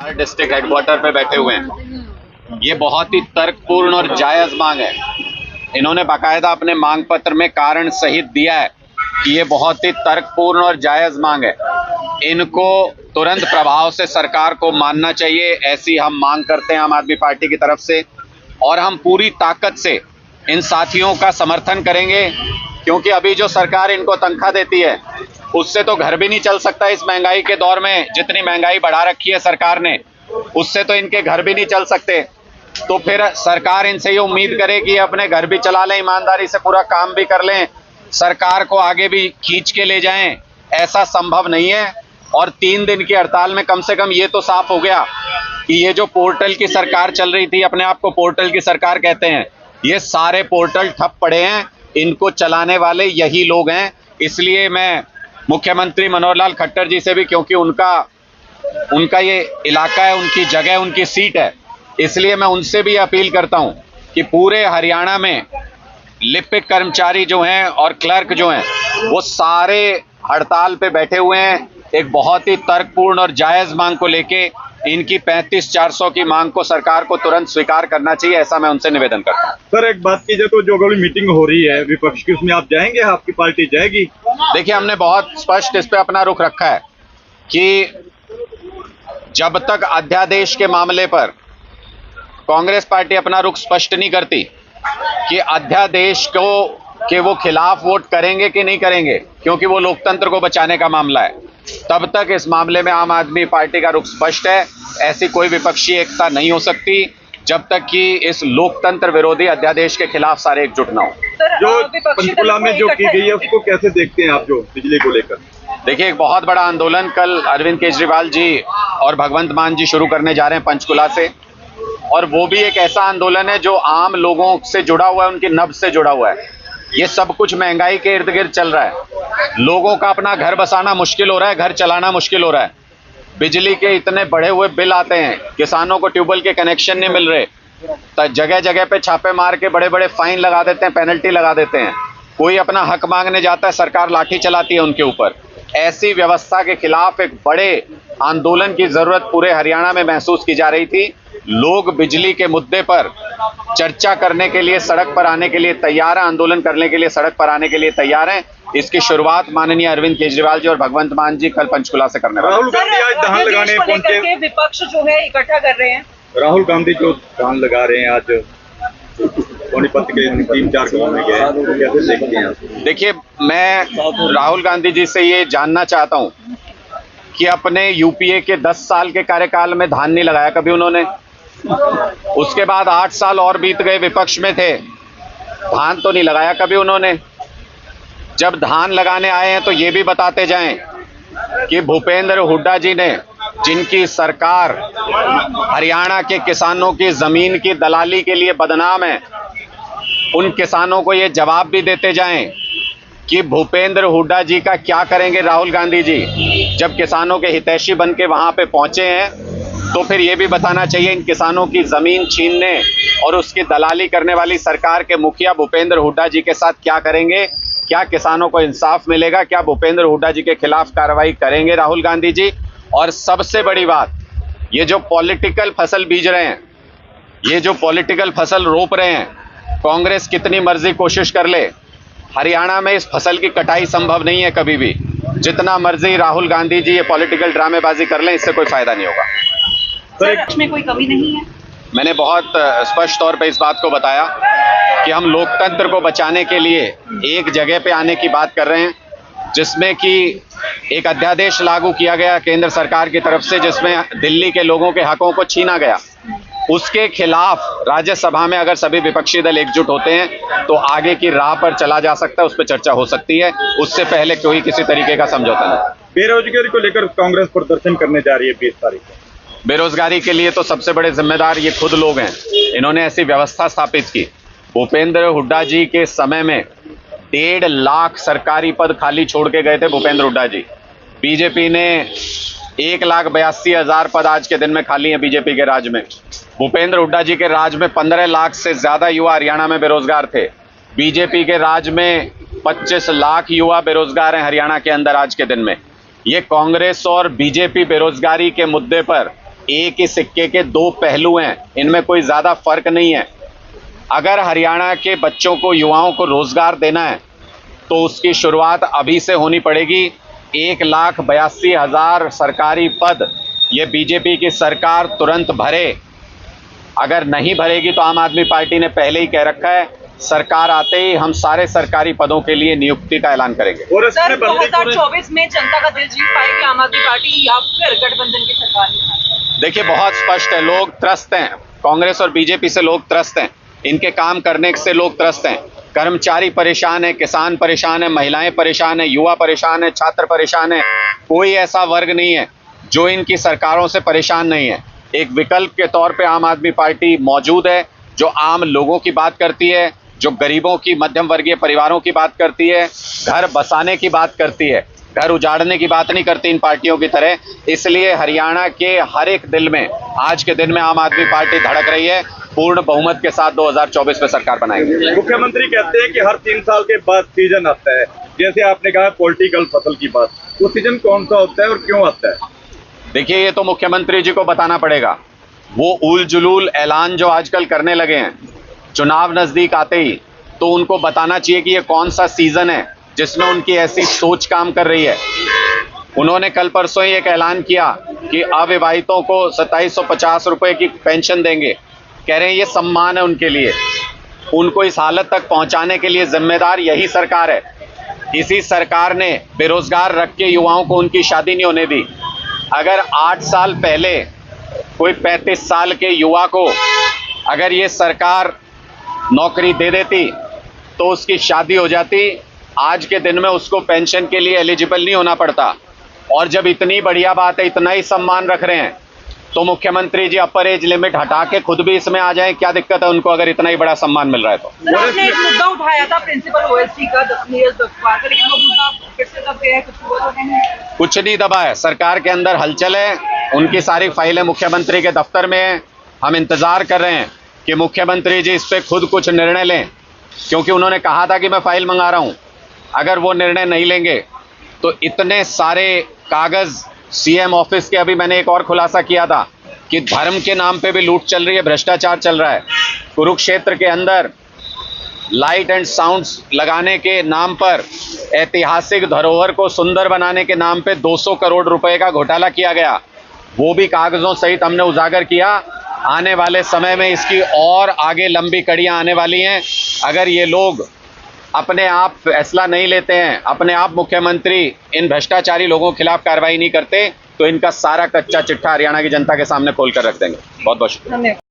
हर district headquarter पे बैठे हुए हैं। ये बहुत ही तर्कपूर्ण और जायज मांग है। इन्होंने बाकायदा अपने मांग पत्र में कारण सहित दिया है कि ये बहुत ही तर्कपूर्ण और जायज मांग है। इनको तुरंत प्रभाव से सरकार को मानना चाहिए, ऐसी हम मांग करते हैं आम आदमी पार्टी की तरफ से। और हम पूरी ताकत से इन साथियों का समर्थन करेंगे, क्योंकि अभी जो सरकार इनको तनख्वाह देती है उससे तो घर भी नहीं चल सकता। इस महंगाई के दौर में जितनी महंगाई बढ़ा रखी है सरकार ने, उससे तो इनके घर भी नहीं चल सकते। तो फिर सरकार इनसे ये उम्मीद करे कि अपने घर भी चला लें, ईमानदारी से पूरा काम भी कर लें, सरकार को आगे भी खींच के ले जाएं, ऐसा संभव नहीं है। और 3 दिन की हड़ताल में कम से कम ये तो साफ हो गया कि ये जो पोर्टल की सरकार चल रही थी, अपने आप को पोर्टल की सरकार कहते हैं, ये सारे पोर्टल ठप पड़े हैं। इनको चलाने वाले यही लोग हैं। इसलिए मैं मुख्यमंत्री मनोहर लाल खट्टर जी से भी, क्योंकि उनका ये इलाका है, उनकी जगह, उनकी सीट है, इसलिए मैं उनसे भी अपील करता हूं कि पूरे हरियाणा में लिपिक कर्मचारी जो हैं और क्लर्क जो हैं, वो सारे हड़ताल पे बैठे हुए हैं एक बहुत ही तर्कपूर्ण और जायज मांग को लेके। इनकी 35,400 की मांग को सरकार को तुरंत स्वीकार करना चाहिए, ऐसा मैं उनसे निवेदन करता हूं। सर, एक बात कीजिए तो जो अगली मीटिंग हो रही है विपक्ष की, उसमें आप जाएंगे? आपकी पार्टी जाएगी? देखिए, हमने बहुत स्पष्ट इस पे अपना रुख रखा है कि जब तक अध्यादेश के मामले पर कांग्रेस पार्टी अपना रुख स्पष्ट नहीं करती कि अध्यादेश के वो खिलाफ वोट करेंगे कि नहीं करेंगे, क्योंकि वो लोकतंत्र को बचाने का मामला है, तब तक इस मामले में आम आदमी पार्टी का रुख स्पष्ट है। ऐसी कोई विपक्षी एकता नहीं हो सकती जब तक कि इस लोकतंत्र विरोधी अध्यादेश के खिलाफ सारे एकजुट ना हो। जो पंचकुला में जो की गई है उसको कैसे देखते हैं आप, जो बिजली को लेकर? देखिए, एक बहुत बड़ा आंदोलन कल अरविंद केजरीवाल जी और भगवंत मान जी शुरू करने जा रहे हैं पंचकुला से, और वो भी एक ऐसा आंदोलन है जो आम लोगों से जुड़ा हुआ है, उनकी नब्ज से जुड़ा हुआ है। ये सब कुछ महंगाई के इर्द गिर्द चल रहा है। लोगों का अपना घर बसाना मुश्किल हो रहा है, घर चलाना मुश्किल हो रहा है। बिजली के इतने बढ़े हुए बिल आते हैं, किसानों को ट्यूबवेल के कनेक्शन नहीं मिल रहे, तो जगह जगह पे छापे मार के बड़े बड़े फाइन लगा देते हैं, पेनल्टी लगा देते हैं। कोई अपना हक मांगने जाता है, सरकार लाठी चलाती है उनके ऊपर। ऐसी व्यवस्था के खिलाफ एक बड़े आंदोलन की जरूरत पूरे हरियाणा में महसूस की जा रही थी। लोग बिजली के मुद्दे पर चर्चा करने के लिए सड़क पर आने के लिए तैयार हैं, आंदोलन करने के लिए सड़क पर आने के लिए तैयार हैं। इसकी शुरुआत माननीय अरविंद केजरीवाल जी और भगवंत मान जी कल पंचकुला से करने वाले हैं। राहुल गांधी आज धान लगाने पहुंचे, विपक्ष जो है इकट्ठा कर रहे हैं। राहुल गांधी जो धान लगा रहे हैं आज सोनीपत के 3-4 गांव में गए, तो कैसे देखते हैं आप? देखिए, मैं राहुल गांधी जी से ये जानना चाहता हूं कि अपने यूपीए के 10 साल के कार्यकाल में धान नहीं लगाया कभी उन्होंने। उसके बाद 8 साल और बीत गए, विपक्ष में थे, धान तो नहीं लगाया कभी उन्होंने। जब धान लगाने आए हैं तो ये भी बताते जाएं कि भूपेंद्र हुड्डा जी ने, जिनकी सरकार हरियाणा के किसानों की जमीन की दलाली के लिए बदनाम है, उन किसानों को ये जवाब भी देते जाएं कि भूपेंद्र हुड्डा जी का क्या करेंगे राहुल गांधी जी। जब किसानों के हितैषी बन के वहां पे पहुंचे हैं, तो फिर ये भी बताना चाहिए इन किसानों की जमीन छीनने और उसकी दलाली करने वाली सरकार के मुखिया भूपेंद्र हुड्डा जी के साथ क्या करेंगे। क्या किसानों को इंसाफ मिलेगा? क्या भूपेंद्र हुड्डा जी के खिलाफ कार्रवाई करेंगे राहुल गांधी जी? और सबसे बड़ी बात, ये जो पॉलिटिकल फसल बीज रहे हैं, ये जो पॉलिटिकल फसल रोप रहे हैं, कांग्रेस कितनी मर्जी कोशिश कर ले, हरियाणा में इस फसल की कटाई संभव नहीं है कभी भी। जितना मर्जी राहुल गांधी जी ये पॉलिटिकल ड्रामेबाजी कर लें, इससे कोई फायदा नहीं होगा। सर, में कोई कमी नहीं है। मैंने बहुत स्पष्ट तौर पे इस बात को बताया कि हम लोकतंत्र को बचाने के लिए एक जगह पे आने की बात कर रहे हैं, जिसमें कि एक अध्यादेश लागू किया गया केंद्र सरकार की तरफ से, जिसमें दिल्ली के लोगों के हकों को छीना गया। उसके खिलाफ राज्यसभा में अगर सभी विपक्षी दल एकजुट होते हैं तो आगे की राह पर चला जा सकता है, उस पर चर्चा हो सकती है। उससे पहले कोई किसी तरीके का समझौता नहीं। बेरोजगारी को लेकर कांग्रेस प्रदर्शन करने जा रही है 20 तारीख को। बेरोजगारी के लिए तो सबसे बड़े जिम्मेदार ये खुद लोग हैं। इन्होंने ऐसी व्यवस्था स्थापित की। भूपेंद्र हुड्डा जी के समय में 1.5 लाख सरकारी पद खाली छोड़ के गए थे भूपेंद्र हुड्डा जी। बीजेपी ने 1,82,000 पद आज के दिन में खाली हैं बीजेपी के राज में। भूपेंद्र हुड्डा जी के राज में 15 लाख से ज्यादा युवा हरियाणा में बेरोजगार थे। बीजेपी के राज में 25 लाख युवा बेरोजगार हैं हरियाणा के अंदर आज के दिन में। ये कांग्रेस और बीजेपी बेरोजगारी के मुद्दे पर एक ही सिक्के के दो पहलू हैं, इनमें कोई ज़्यादा फर्क नहीं है। अगर हरियाणा के बच्चों को, युवाओं को रोज़गार देना है तो उसकी शुरुआत अभी से होनी पड़ेगी। 1,82,000 सरकारी पद ये बीजेपी की सरकार तुरंत भरे। अगर नहीं भरेगी तो आम आदमी पार्टी ने पहले ही कह रखा है, सरकार आते ही हम सारे सरकारी पदों के लिए नियुक्ति का ऐलान करेंगे। और सर इसमें बंदी 2024 में जनता का दिल जीत पाएगी आम आदमी पार्टी या फिर गठबंधन की सरकार? देखिए, बहुत स्पष्ट है, लोग त्रस्त हैं। कांग्रेस और बीजेपी से लोग त्रस्त हैं, इनके काम करने से लोग त्रस्त हैं। कर्मचारी परेशान है, किसान परेशान है, महिलाएं परेशान है, युवा परेशान है, छात्र परेशान है। कोई ऐसा वर्ग नहीं है जो इनकी सरकारों से परेशान नहीं है। एक विकल्प के तौर पे आम आदमी पार्टी मौजूद है, जो आम लोगों की बात करती है, जो गरीबों की, मध्यम वर्गीय परिवारों की बात करती है, घर बसाने की बात करती है, घर उजाड़ने की बात नहीं करती इन पार्टियों की तरह। इसलिए हरियाणा के हर एक दिल में आज के दिन में आम आदमी पार्टी धड़क रही है। पूर्ण बहुमत के साथ 2024 में सरकार बनाएंगे। मुख्यमंत्री कहते हैं कि हर 3 साल के बाद सीजन आता है, जैसे आपने कहा पॉलिटिकल फसल की बात, वो सीजन कौन सा होता है और क्यों आता है? देखिए, ये तो मुख्यमंत्री जी को बताना पड़ेगा। वो उल जुलूल ऐलान जो आजकल करने लगे हैं, चुनाव नजदीक आते ही, तो उनको बताना चाहिए कि ये कौन सा सीजन है जिसमें उनकी ऐसी सोच काम कर रही है। उन्होंने कल परसों ही एक ऐलान किया कि अविवाहितों को 2750 रुपए की पेंशन देंगे। कह रहे हैं ये सम्मान है उनके लिए। उनको इस हालत तक पहुंचाने के लिए जिम्मेदार यही सरकार है। इसी सरकार ने बेरोजगार रख के युवाओं को उनकी शादी नहीं होने दी। अगर 8 साल पहले कोई 35 साल के युवा को अगर ये सरकार नौकरी दे देती तो उसकी शादी हो जाती। आज के दिन में उसको पेंशन के लिए एलिजिबल नहीं होना पड़ता। और जब इतनी बढ़िया बात है, इतना ही सम्मान रख रहे हैं, तो मुख्यमंत्री जी अपर एज लिमिट हटा के खुद भी इसमें आ जाएं। क्या दिक्कत है उनको, अगर इतना ही बड़ा सम्मान मिल रहा है तो? सर, आपने एक मुद्दा उठाया था प्रिंसिपल ओएसडी का 10 बार, लेकिन वो मुद्दा फिर से दब गया है, कुछ हुआ तो नहीं? कुछ नहीं दबा है। सरकार के अंदर हलचल है, उनकी सारी फाइलें मुख्यमंत्री के दफ्तर में हैं। हम इंतजार कर रहे हैं कि मुख्यमंत्री जी इस पे खुद कुछ निर्णय लें, क्योंकि उन्होंने कहा था कि मैं फाइल मंगा रहा हूं। अगर वो निर्णय नहीं लेंगे तो इतने सारे कागज सीएम ऑफिस के, अभी मैंने एक और खुलासा किया था कि धर्म के नाम पे भी लूट चल रही है, भ्रष्टाचार चल रहा है। कुरुक्षेत्र के अंदर लाइट एंड साउंड्स लगाने के नाम पर, ऐतिहासिक धरोहर को सुंदर बनाने के नाम पे 200 करोड़ रुपए का घोटाला किया गया। वो भी कागजों सहित हमने उजागर किया। आने वाले समय में इसकी और आगे लंबी कड़ियां आने वाली हैं। अगर ये लोग अपने आप फैसला नहीं लेते हैं, अपने आप मुख्यमंत्री इन भ्रष्टाचारी लोगों के खिलाफ कार्रवाई नहीं करते, तो इनका सारा कच्चा चिट्ठा हरियाणा की जनता के सामने खोल कर रख देंगे। बहुत बहुत शुक्रिया। धन्यवाद।